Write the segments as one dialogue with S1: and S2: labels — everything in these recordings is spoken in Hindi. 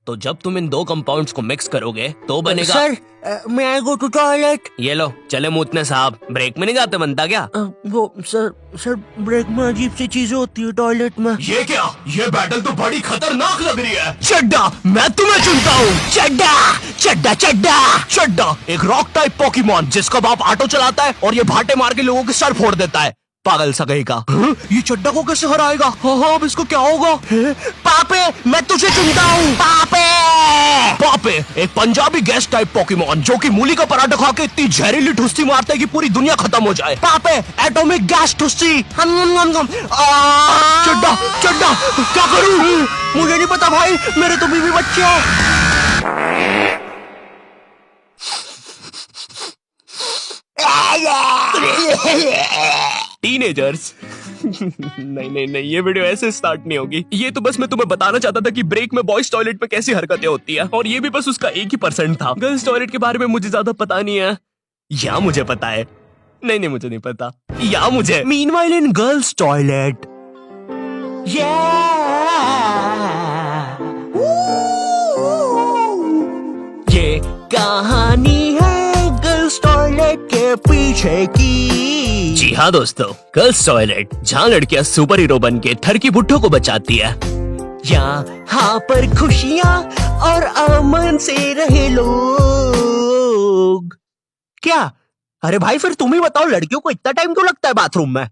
S1: तो जब तुम इन दो कंपाउंड्स को मिक्स करोगे तो बनेगा।
S2: सर, मैं आई गो टू टॉयलेट।
S1: ये लो चले मूतने साहब, ब्रेक में नहीं जाते बनता क्या?
S2: वो सर ब्रेक में अजीब सी चीजें होती है टॉयलेट में।
S1: ये क्या? ये बैटल तो बड़ी खतरनाक लग रही है। चड्डा, मैं तुम्हें चुनता हूँ। चड्डा चड्डा चड्डा चड्डा एक रॉक टाइप पोकेमॉन जिसका बाप ऑटो चलाता है और ये भाटे मार के लोगों के सर फोड़ देता है। पागल सा कहीं का। ये चड्डा को कैसे हराएगा? हाँ, अब इसको क्या होगा? पापे, मैं तुझे चुनता हूँ। पापे पापे एक पंजाबी गैस टाइप पोकेमॉन जो कि मूली का पराठा खा के इतनी जहरीली ठुस्सी मारता है कि पूरी दुनिया खत्म हो जाए। पापे एटॉमिक गैस ठुस्सी। चड्डा चड्डा क्या करूँ? मुझे नहीं पता भाई, मेरे तो बीवी बच्चे हैं। टीनेजर्स। नहीं, ये वीडियो ऐसे स्टार्ट नहीं होगी। ये तो बस मैं तुम्हें बताना चाहता था कि ब्रेक में बॉयज टॉयलेट में कैसी हरकतें होती है, और ये भी बस उसका 1% था। गर्ल्स टॉयलेट के बारे में मुझे ज्यादा पता नहीं है, या मुझे पता है? नहीं, मुझे नहीं पता, या मुझे। मीनवाइल इन गर्ल्स टॉयलेट, ये कहानी है गर्ल्स टॉयलेट के पीछे की। जी हाँ दोस्तों, गर्ल्स टॉयलेट जहाँ लड़कियाँ सुपर हीरो बन के थर की बुड्ढों को बचाती है। यहाँ पर खुशियाँ और अमन से रहे लोग। क्या? अरे भाई फिर तुम ही बताओ, लड़कियों को इतना टाइम क्यों लगता है बाथरूम में?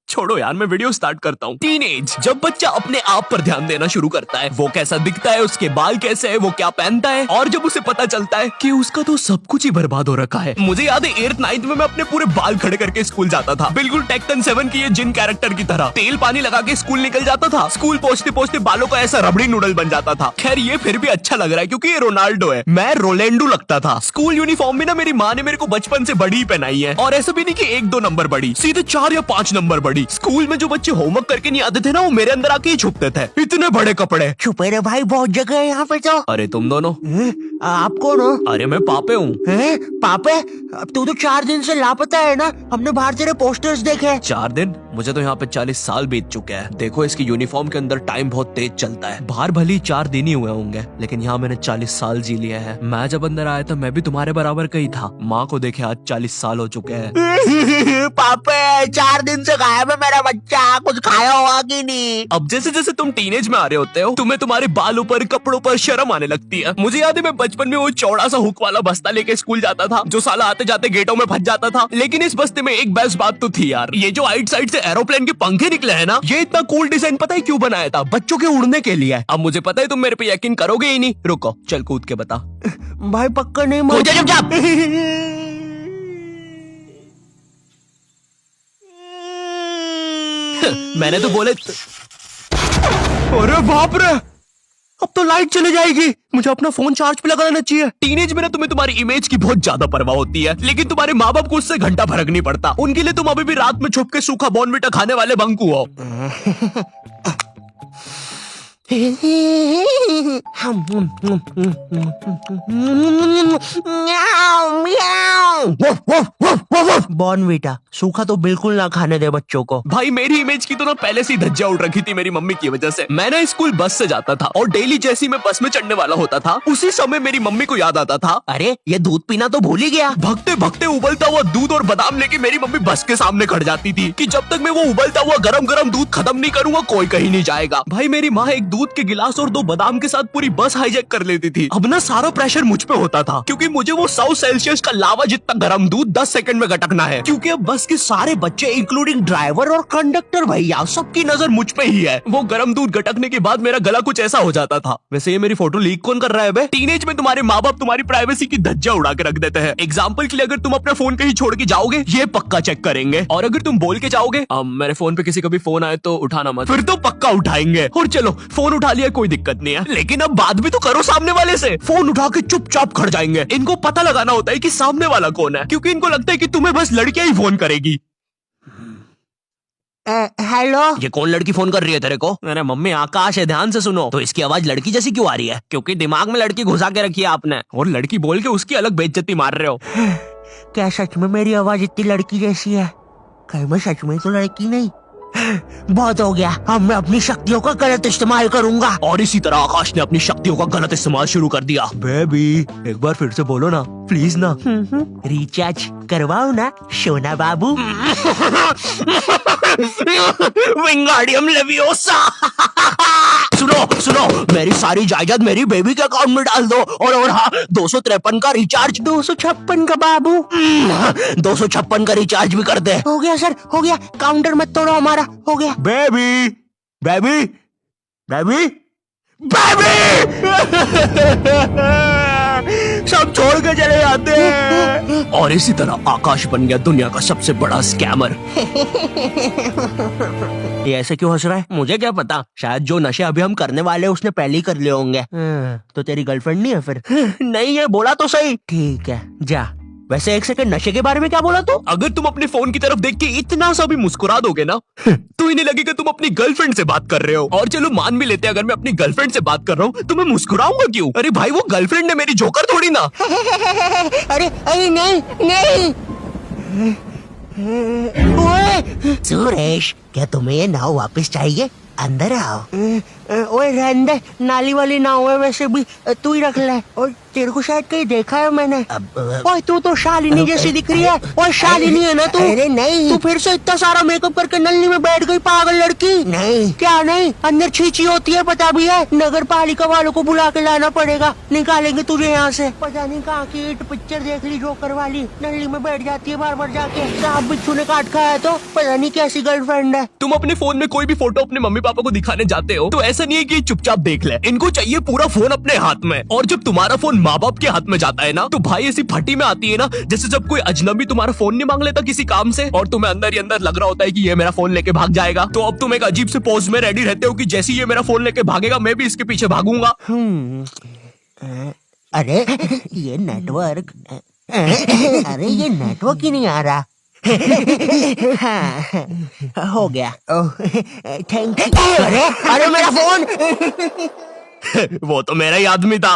S1: छोड़ो यार, मैं वीडियो स्टार्ट करता हूँ। टीनेज, जब बच्चा अपने आप पर ध्यान देना शुरू करता है, वो कैसा दिखता है, उसके बाल कैसे है, वो क्या पहनता है, और जब उसे पता चलता है कि उसका तो सब कुछ ही बर्बाद हो रखा है। मुझे याद है 8th 9th में मैं अपने पूरे बाल खड़े करके स्कूल जाता था, बिल्कुल टेक्टन 7 की ये जिन कैरेक्टर की तरह। तेल पानी लगा के स्कूल निकल जाता था। स्कूल पहुंचते पहुंचते बालों का ऐसा रबड़ी नूडल बन जाता था। खैर ये फिर भी अच्छा लग रहा है क्योंकि ये रोनाल्डो है, मैं रोलेंडो लगता था। स्कूल यूनिफॉर्म भी ना मेरी माँ ने मेरे को बचपन से बड़ी पहनाई है, और ऐसा भी नहीं कि 1-2 नंबर बड़ी, सीधे 4 या 5 नंबर बड़ी। स्कूल में जो बच्चे होमवर्क करके नहीं आते थे ना, वो मेरे अंदर आके ही छुपते थे। इतने बड़े कपड़े। छुपे रे भाई, बहुत जगह है यहाँ पे तो। अरे तुम दोनों, आप कौन हो? अरे मैं पापे हूँ। पापे? अब तू तो 4 दिन से लापता है ना, हमने बाहर तेरे पोस्टर्स देखे। 4 दिन? मुझे तो यहाँ पे 40 साल बीत चुके हैं। देखो इसकी यूनिफॉर्म के अंदर टाइम बहुत तेज चलता है। बाहर भली 4 दिन ही हुए होंगे, लेकिन यहाँ मैंने 40 साल जी लिए हैं। मैं जब अंदर आया था मैं भी तुम्हारे बराबर का ही था। माँ को देखे आज 40 साल हो चुके हैं। पापे 4 दिन से गायब है मेरा बच्चा, कुछ खाया होगा कि नहीं? अब जैसे जैसे तुम टीनेज में आ रहे होते हो, तुम्हें तुम्हारे बालों पर, कपड़ों पर शर्म आने लगती है। मुझे याद है मैं बचपन में वो चौड़ा सा हुक वाला बस्ता लेके स्कूल जाता था, जो साला आते जाते गेटों में फंस जाता था। लेकिन इस बस्ते में एक बेस्ट बात तो थी यार, ये जो आइट साइड से एरोप्लेन के पंखे निकले हैं ना, ये इतना कूल डिजाइन पता है क्यों बनाया था? बच्चों के उड़ने के लिए। अब मुझे पता है तुम मेरे पे यकीन करोगे ही नहीं। रुको, चल कूद के बता। भाई पक्का नहीं मार। मैंने तो बोले। अरे बाप रे, अब तो लाइट चली जाएगी। मुझे अपना फोन चार्ज पे लगाना चाहिए। टीनेज में ना तुम्हें तुम्हारी इमेज की बहुत ज्यादा परवाह होती है, लेकिन तुम्हारे माँ बाप को उससे घंटा फर्क नहीं पड़ता। उनके लिए तुम अभी भी रात में छुप के सूखा बॉर्नविटा खाने वाले बंकू हो। बॉर्नविटा सूखा तो बिल्कुल ना खाने दे बच्चों को। भाई मेरी इमेज की तो ना पहले से ही धज्जियां उड़ रखी थी मेरी मम्मी की वजह से। मैं ना स्कूल बस से जाता था, और डेली जैसी मैं बस में चढ़ने वाला होता था, उसी समय मेरी मम्मी को याद आता था, अरे ये दूध पीना तो भूल ही गया। भगते भगते उबलता हुआ दूध और बादाम लेके मेरी मम्मी बस के सामने खड़ जाती थी कि जब तक मैं वो उबलता हुआ गरम गरम दूध खत्म नहीं करूंगा कोई कहीं नहीं जाएगा। भाई मेरी माँ एक दूध के गिलास और 2 बादाम के साथ पूरी बस हाईजैक कर लेती थी। अब ना सारा प्रेशर मुझ पे होता था, क्योंकि मुझे वो 100 सेल्सियस का लावा जितना गर्म दूध 10 सेकंड में गटकना है। क्योंकि अब बस के सारे बच्चे इंक्लूडिंग ड्राइवर और कंडक्टर भैया सबकी नजर मुझ पे ही है। वो गर्म दूध गटकने के बाद मेरा गला कुछ ऐसा हो जाता था। वैसे ये मेरी फोटो लीक कौन कर रहा है बे? टीनेज में तुम्हारे माँ बाप तुम्हारी प्राइवेसी की धज्जियां उड़ा के रख देते हैं। एग्जाम्पल के लिए अगर तुम अपना फोन कहीं छोड़ के जाओगे, ये पक्का चेक करेंगे, और अगर तुम बोल के जाओगे मेरे फोन पे किसी का भी फोन आए तो उठाना मत, फिर तो पक्का उठाएंगे। और चलो फोन उठा लिया कोई दिक्कत नहीं है, लेकिन अब बात भी तो करो सामने वाले से। फोन उठा के चुपचाप खड़ जाएंगे। इनको पता लगाना होता है कि सामने वाला कौन है, क्योंकि इनको लगता है कि तुम्हें बस लड़कियां ही फोन करेगी। हेलो, ये कौन लड़की फोन कर रही है तेरे को? अरे मम्मी आकाश है, ध्यान से सुनो। तो इसकी आवाज लड़की जैसी क्यों आ रही है? क्योंकि दिमाग में लड़की घुसा के रखी है आपने, और लड़की बोल के उसकी अलग बेइज्जती मार रहे हो। क्या सच में मेरी आवाज इतनी लड़की जैसी है? कहीं मैं सच में तो लड़की नहीं?
S2: बहुत हो गया, अब मैं अपनी शक्तियों का गलत इस्तेमाल करूंगा।
S1: और इसी तरह आकाश ने अपनी शक्तियों का गलत इस्तेमाल शुरू कर दिया। बेबी एक बार फिर से बोलो ना प्लीज ना।
S2: रिचार्ज करवाओ ना सोना बाबू।
S1: विंगाडियम लेवियोसा। सुनो सुनो, मेरी सारी जायदाद मेरी बेबी के अकाउंट में डाल दो, और हाँ 253 का रिचार्ज।
S2: 256 का बाबू।
S1: 256 का रिचार्ज भी कर दे।
S2: हो गया सर, हो गया, काउंटर मत तोड़ो हमारा, हो गया।
S1: Baby baby baby baby. सब छोड़ के चले जाते हैं। और इसी तरह आकाश बन गया दुनिया का सबसे बड़ा स्कैमर।
S2: ये ऐसे क्यों हंस रहा है?
S1: मुझे क्या पता, शायद जो नशे अभी हम करने वाले हैं उसने पहले ही कर लिए होंगे।
S2: तो तेरी गर्लफ्रेंड नहीं है फिर?
S1: नहीं है, बोला तो सही।
S2: ठीक है जा।
S1: वैसे एक सेकंड, नशे के बारे में क्या बोला तू? अगर तुम अपने फोन की तरफ देख के इतना सा भी मुस्कुरा दोगे ना तो इन्हें लगेगा तुम अपनी गर्लफ्रेंड से बात कर रहे हो। और चलो मान भी लेते हैं अगर मैं अपनी गर्लफ्रेंड से बात कर रहा हूँ तो मैं मुस्कुराऊंगा क्यों? अरे भाई वो गर्लफ्रेंड है मेरी, जोकर थोड़ी ना।
S2: अरे अरे नहीं नहीं। ओए सुरेश, क्या तुम्हें ये नाव वापस चाहिए? अंदर आओ। ओए रहने दे, नाली वाली नाव है वैसे भी, तू ही रख ले। और तेरे को शायद कहीं देखा है मैंने। ओए तू तो शालिनी जैसी दिख रही है। ओए शालिनी है ना तू? अरे नहीं, तू फिर से इतना सारा मेकअप करके नल्ली में बैठ गई पागल लड़की। नहीं क्या नहीं, अंदर छींची होती है पता भी है। नगर पालिका वालों को बुला के लाना पड़ेगा, निकालेंगे तुझे यहाँ से। पता नहीं कहाँ की हिट पिक्चर देख ली जोकर वाली, नल्ली में बैठ जाती है बार बार जाके। सांप बिच्छू ने काट खाया तो पता नहीं कैसी गर्लफ्रेंड है।
S1: तुम अपने फोन में कोई भी फोटो अपने मम्मी पापा को दिखाने जाते हो तो ऐसा नहीं है कि चुपचाप देख ले, इनको चाहिए पूरा फोन अपने हाथ में। और जब तुम्हारा फोन माँ बाप के हाथ में जाता है ना तो भाई ऐसी फटी में आती है ना, जैसे जब कोई अजनबी तुम्हारा फोन नहीं मांग लेता किसी काम से और तुम्हें अंदर ही अंदर लग रहा होता है कि ये मेरा फोन लेके भाग जाएगा। तो अब तुम एक अजीब से पोज में रेडी रहते हो कि जैसे ये मेरा फोन लेके भागेगा मैं भी इसके पीछे भागूंगा।
S2: अरे ये नेटवर्क, अरे ये नेटवर्क ही नहीं आ रहा। हाँ, हो गया। Thank you. अरे अरे मेरा फोन।
S1: वो तो मेरा ही आदमी था।